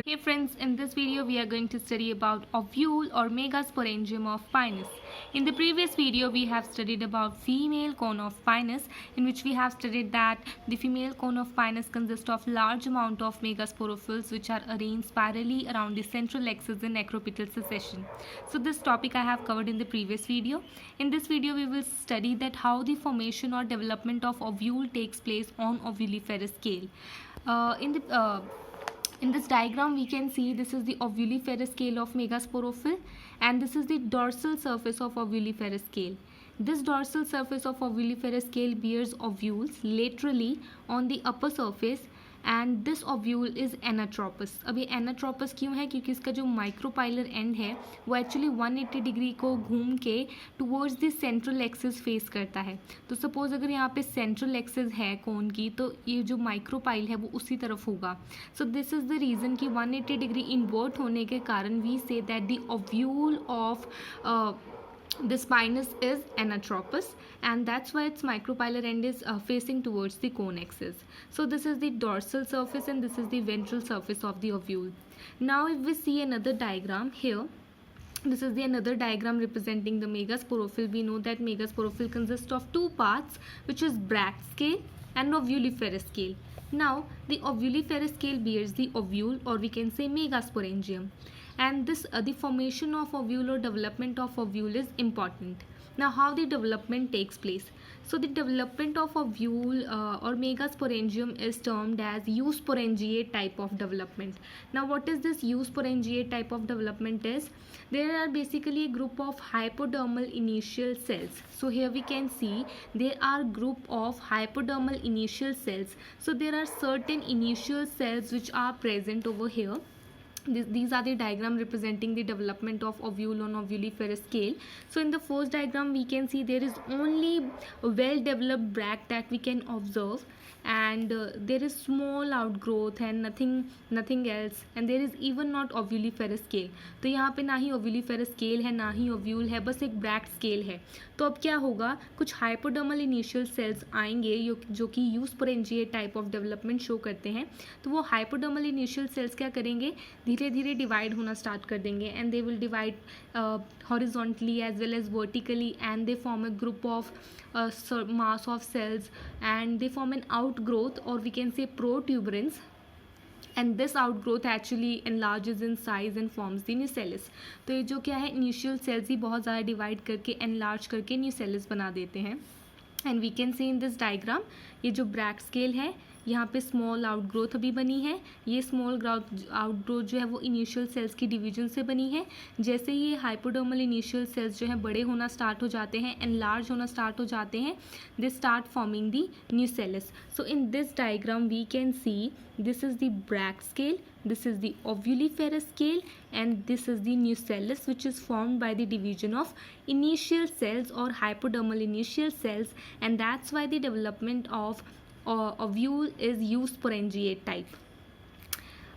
Hey friends, in this video we are going to study about ovule or megasporangium of Pinus. In the previous video we have studied about female cone of Pinus, in which we have studied that the female cone of Pinus consists of large amount of megasporophylls which are arranged spirally around the central axis in acropetal succession. So this topic I have covered in the previous video. In this video we will study that how the formation or development of ovule takes place on ovuliferous scale. In this diagram we can see this is the ovuliferous scale of megasporophyll and this is the dorsal surface of ovuliferous scale. This dorsal surface of ovuliferous scale bears ovules laterally on the upper surface and this ovule is anatropous. अब ये anatropous क्यों है? क्योंकि इसका जो micropylar and है वो actually 180 degree को घूम के towards the central axis face करता है. तो सपोज अगर यहाँ पे सेंट्रल एक्सिस है कोन की तो ये जो माइक्रोपाइल है वो उसी तरफ होगा. So this is the reason कि 180 डिग्री इन्वर्ट होने के कारण we say that the ovule of this pinus is anatropous and that's why its micropylar end is facing towards the cone axis. So this is the dorsal surface and this is the ventral surface of the ovule. Now if we see another diagram here, this is the another diagram representing the megasporophyll. We know that megasporophyll consists of two parts, which is Bragg scale and ovuliferous scale. Now the ovuliferous scale bears the ovule or we can say megasporangium. And this the formation of ovule or development of ovule is important. Now how the development takes place? So the development of ovule or megasporangium is termed as eusporangiate type of development. Now what is this eusporangiate type of development is? There are basically a group of hypodermal initial cells. So here we can see there are group of hypodermal initial cells. So there are certain initial cells which are present over here. These are the diagram representing the development of ovule on ovuliferous scale. So in the first diagram we can see there is only a well developed bracts that we can observe and there is small outgrowth and nothing else and there is even not ovuliferous scale. तो यहाँ पे ना ही ovuliferous scale है ना ही ovule है, बस एक bracts scale है. तो अब क्या होगा, कुछ hypodermal initial cells आएंगे जो कि eusporangiate type of development show करते हैं. तो वो hypodermal initial cells क्या करेंगे, धीरे धीरे डिवाइड होना स्टार्ट कर देंगे and they will divide horizontally as well as vertically and they form a group of mass of cells and they form an outgrowth or we can say protuberance and this outgrowth actually enlarges in size and forms the nucellus. तो ये जो क्या है initial sales ही बहुत ज़्यादा divide करके enlarge करके nucellus बना देते हैं. And we can see in this diagram ये जो ब्रैग स्केल है यहाँ पे स्मॉल आउटग्रोथ अभी बनी है. ये स्मॉल आउटग्रोथ जो है वो इनिशियल सेल्स की डिवीजन से बनी है. जैसे ही ये हाइपोडर्मल इनिशियल सेल्स जो है बड़े होना स्टार्ट हो जाते हैं एनलार्ज होना स्टार्ट हो जाते हैं, they start forming the nucellus. So in this diagram we can see this is the Bragg scale, this is the ovuliferous scale and this is the nucellus which is formed by the division of initial cells or hypodermal initial cells and that's why the development of ovule is eusporangiate type.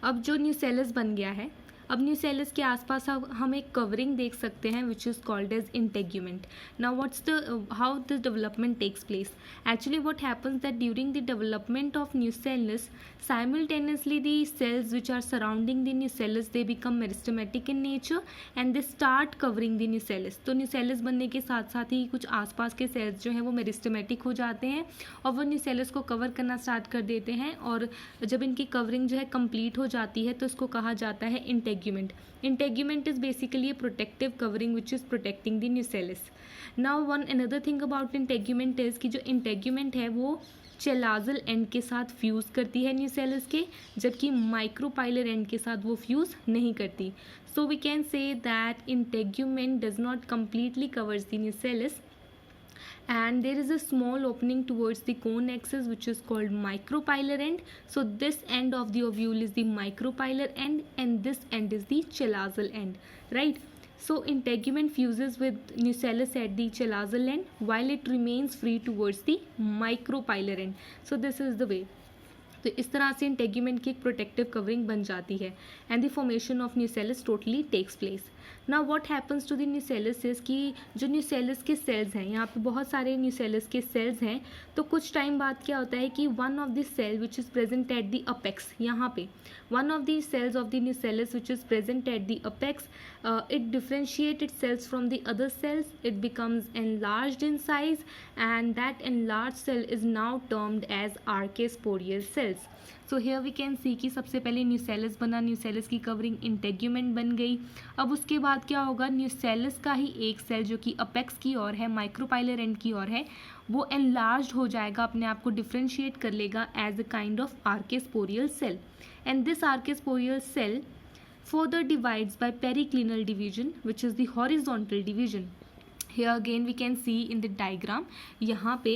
अब जो nucellus बन गया है, अब nucellus के आसपास हम एक कवरिंग देख सकते हैं which is called as integument. Now what's the how this development takes place? Actually what happens that during the development of nucellus simultaneously the cells which are surrounding the nucellus they become meristematic in nature and they start covering the nucellus. तो nucellus बनने के साथ साथ ही कुछ आसपास के cells जो हैं वो meristematic हो जाते हैं और वो nucellus को कवर करना स्टार्ट कर देते हैं और जब इनकी कवरिंग जो है कंप्लीट हो जाती है तो इसको कहा जाता है integument. Integument is basically a protective covering which is protecting the nucellus. Now one another thing about integument is कि जो integument है वो चेलाजल एंड के साथ फ्यूज़ करती है न्यूसेलस के, जबकि माइक्रोपाइलर एंड के साथ वो फ्यूज़ नहीं करती. So we can say that integument does not completely covers the nucellus and there is a small opening towards the cone axis which is called micropylar end. So this end of the ovule is the micropylar end and this end is the chelazal end, right? So integument fuses with nucellus at the chelazal end while it remains free towards the micropylar end. So this is the way. तो इस तरह से integument की एक protective covering बन जाती है and the formation of nucellus totally takes place. Now what happens to the nucellus is कि जो न्यूसेलस के सेल्स हैं, यहाँ पे बहुत सारे न्यूसेलस के सेल्स हैं, तो कुछ टाइम बाद क्या होता है कि one of the cell which is present at the apex, यहाँ पे one of the cells of the nucellus which is present at the apex, it differentiate itself from the other cells, it becomes enlarged in size and that enlarged cell is now termed as archaeoporial cells. So here we can see कि सबसे पहले nucellus बना, nucellus की covering integument बन गई। अब उसके बाद क्या होगा, न्यूसेलस का ही एक सेल जो कि अपेक्स की ओर है, माइक्रोपाइलर एंड की ओर है, वो एनलार्ज्ड हो जाएगा, अपने आप को डिफ्रेंशिएट कर लेगा as a kind of archesporial cell and this archesporial cell further divides by periclinal division which is the horizontal division. Here again we can see in the diagram, यहाँ पे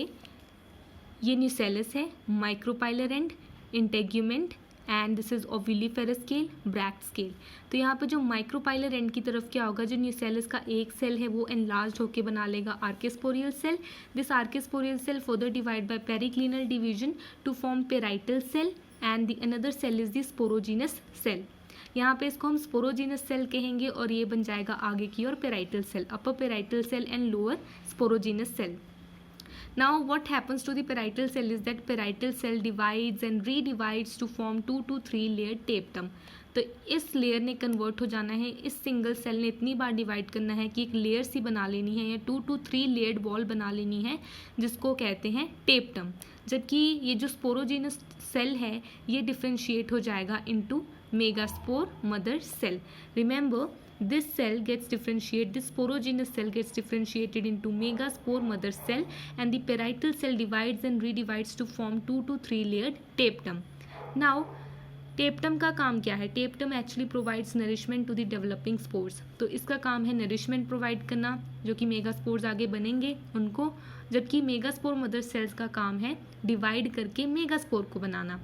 ये न्यूसेलस है, micropylar end, integument end this is ovuliferous scale, bract scale. तो यहाँ पे जो micropylar and की तरफ क्या होगा, जो न्यूसेलस का एक सेल है वो एनलार्ज होकर बना लेगा archesporial cell. This archesporial cell further divide by periclinal division to form parietal cell and the another cell is the sporogenous cell. यहाँ पे इसको हम स्पोरोजीनस सेल कहेंगे और ये बन जाएगा आगे की ओर parietal cell, upper parietal cell and lower sporogenous cell. Now what happens to the parietal cell is that parietal cell divides and redivides to form 2 to 3 layered tapetum. तो इस लेयर ने कन्वर्ट हो जाना है, इस सिंगल सेल ने इतनी बार divide करना है कि एक लेयर सी बना लेनी है या 2 to 3 लेयर्ड बॉल बना लेनी है जिसको कहते हैं टेपटम। जबकि ये जो स्पोरोजीनस सेल है ये डिफ्रेंशिएट हो जाएगा into megaspore mother cell. Remember this cell gets differentiated, this sporogenous cell gets differentiated into megaspore mother cell and the parietal cell divides and redivides to form 2 to 3 layered tapetum. Now tapetum का काम क्या है, tapetum actually provides nourishment to the developing spores. तो इसका काम है nourishment provide करना जो कि मेगास्पोर्स आगे बनेंगे उनको, जबकि मेगास्पोर मदर सेल्स का काम है डिवाइड करके मेगास्पोर को बनाना।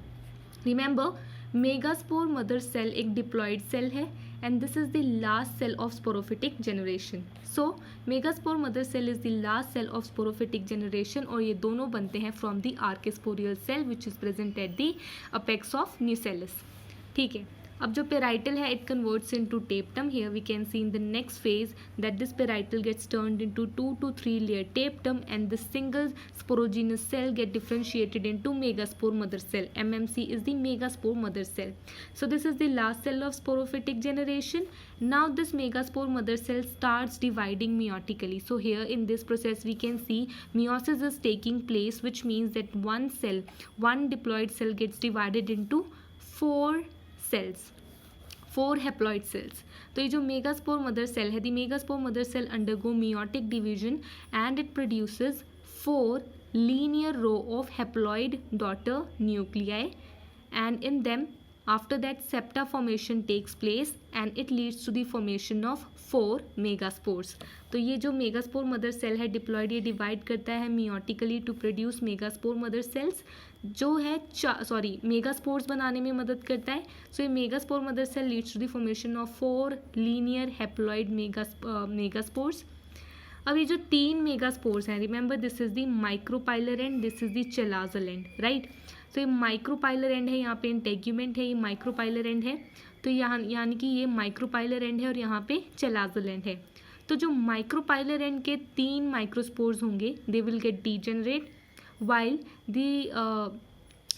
रिमेंबर मेगास्पोर मदर सेल एक डिप्लॉयड सेल है and this is the last cell of sporophytic generation. So megaspore mother cell is the last cell of sporophytic generation और ये दोनों बनते हैं from the archaeoporial cell which is present at the apex of nucellus. ठीक है, अब जो parietal है it converts into tapetum. Here we can see in the next phase that this parietal gets turned into 2 to 3 layer tapetum and the single sporogenous cell get differentiated into megaspore mother cell. MMC is the megaspore mother cell. So this is the last cell of sporophytic generation. Now this megaspore mother cell starts dividing meiotically. So here in this process we can see meiosis is taking place, which means that one cell, one diploid cell gets divided into 4 cells, 4 haploid cells. तो ये जो megaspore mother cell है, the megaspore mother cell undergo meiotic division and it produces 4 linear row of haploid daughter nuclei and in them after that septa formation takes place and it leads to the formation of 4 megaspores. तो ये जो megaspore mother cell है diploid, ये divide करता है meiotically to produce megaspore mother cells जो है megaspores बनाने में मदद करता है। सो ये megaspore mother cell leads to the formation of 4 linear haploid megaspores. अब ये जो 3 मेगास्पोर्स हैं, remember this is the micropylar end this is the chalazal end, right. तो ये माइक्रोपाइलर एंड है, यहाँ पे इंटेग्यूमेंट है, ये माइक्रोपाइलर एंड है, तो यहाँ यानी कि ये माइक्रोपाइलर एंड है और यहाँ पे चलाजल एंड है। तो जो माइक्रोपाइलर एंड के 3 माइक्रोस्पोर्स होंगे they will get degenerate while the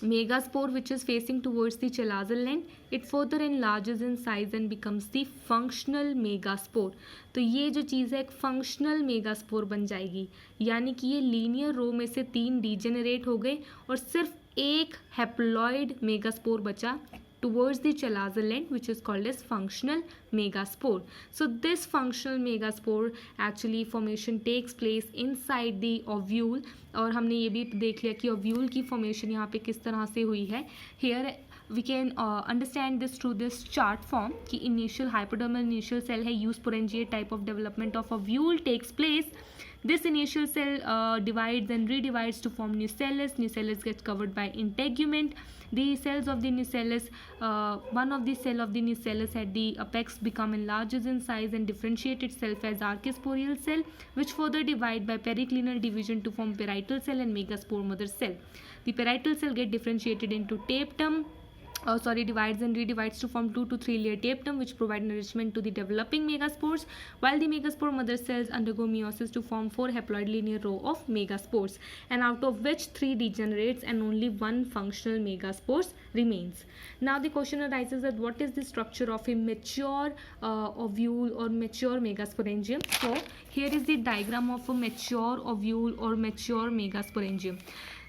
megaspore which is facing towards the chalazal end it further enlarges in size and becomes the functional megaspore. तो ये जो चीज़ है एक फंक्शनल मेगास्पोर बन जाएगी, यानी कि ये लीनियर रो में से 3 डीजेनरेट हो गए और सिर्फ एक हैप्लॉइड मेगास्पोर बचा towards the chalazal end which is called as functional megaspore. So this functional megaspore actually formation takes place inside the ovule और हमने ये भी देख लिया कि ओव्यूल की फॉर्मेशन यहाँ पे किस तरह से हुई है। Here we can understand this through this chart form कि initial hypodermal initial cell है eusporangiate type of development of ovule takes place. This initial cell divides and redivides to form nucellus. Nucellus gets covered by integument. The cells of the nucellus, one of the cell of the nucellus at the apex become enlarges in size and differentiate itself as archisporial cell, which further divide by periclinal division to form parietal cell and megaspore mother cell. The parietal cell get differentiated into tapetum, divides and redivides to form 2 to 3 layer tapetum, which provide nourishment to the developing megaspores, while the megaspore mother cells undergo meiosis to form 4 haploid linear row of megaspores, and out of which 3 degenerates and only 1 functional megaspores remains. Now the question arises that what is the structure of a mature ovule or mature megasporangium? So here is the diagram of a mature ovule or mature megasporangium.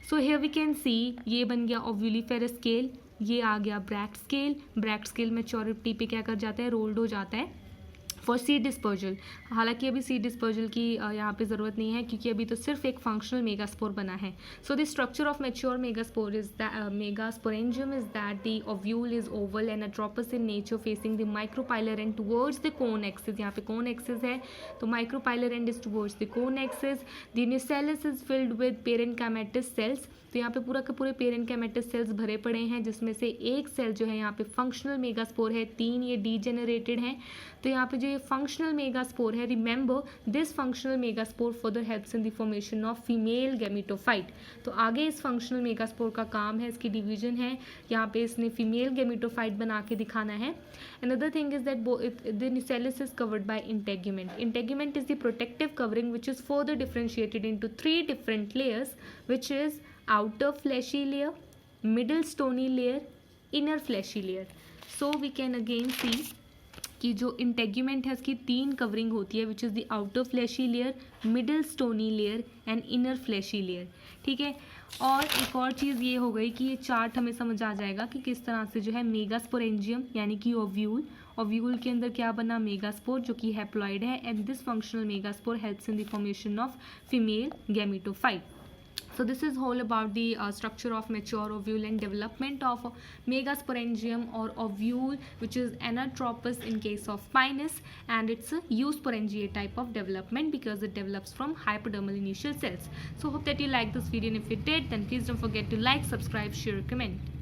So here we can see ये बन गया ovuliferous scale, ये आ गया bract scale. Bract scale maturity पे क्या कर जाता है, रोल्ड हो जाता है फॉर सीड डिस्पर्जल. हालांकि अभी सीड डिस्पर्जल की यहाँ पे ज़रूरत नहीं है क्योंकि अभी तो सिर्फ एक फंक्शनल मेगास्पोर बना है. So the structure of mature megaspore is megasporangium is that the ovule is oval and atropous in nature facing the micropylar end towards the cone axis. यहाँ पे कोन एक्सिस है तो micropylar end is towards the cone axis. The nucellus is filled with parenchymatous cells. तो यहाँ पे पूरा के पूरे पेरेन्काइमेटस सेल्स भरे पड़े हैं, जिसमें से एक सेल जो है यहाँ पे फंक्शनल मेगास्पोर है, 3 ये डीजेनरेटेड हैं. तो यहाँ पे जो ये फंक्शनल मेगास्पोर है, remember this functional megaspore further helps in the formation of female gametophyte. तो आगे इस फंक्शनल मेगास्पोर का काम है, इसकी डिवीजन है, यहाँ पे इसने फीमेल गैमेटोफाइट बना के दिखाना है. Another thing is that the nucellus is covered by integument. Integument is the protective covering which is further differentiated into 3 different layers, which is outer fleshy layer, middle stony layer, inner fleshy layer. So we can again see कि जो integument है उसकी 3 covering होती है, which is the outer fleshy layer, middle stony layer and inner fleshy layer. ठीक है. और एक और चीज़ ये हो गई कि ये चार्ट हमें समझ आ जाएगा कि किस तरह से जो है मेगास्पोरेंजियम यानी कि ओव्यूल के अंदर क्या बना, मेगास्पोर जो कि हैप्लॉइड है, and this functional megaspore helps in the formation of female gametophyte. So this is whole about the structure of mature ovule and development of megasporangium or ovule, which is anatropous in case of Pinus, and it's a eusporangiate type of development because it develops from hypodermal initial cells. So hope that you liked this video, and if you did, then please don't forget to like, subscribe, share, comment.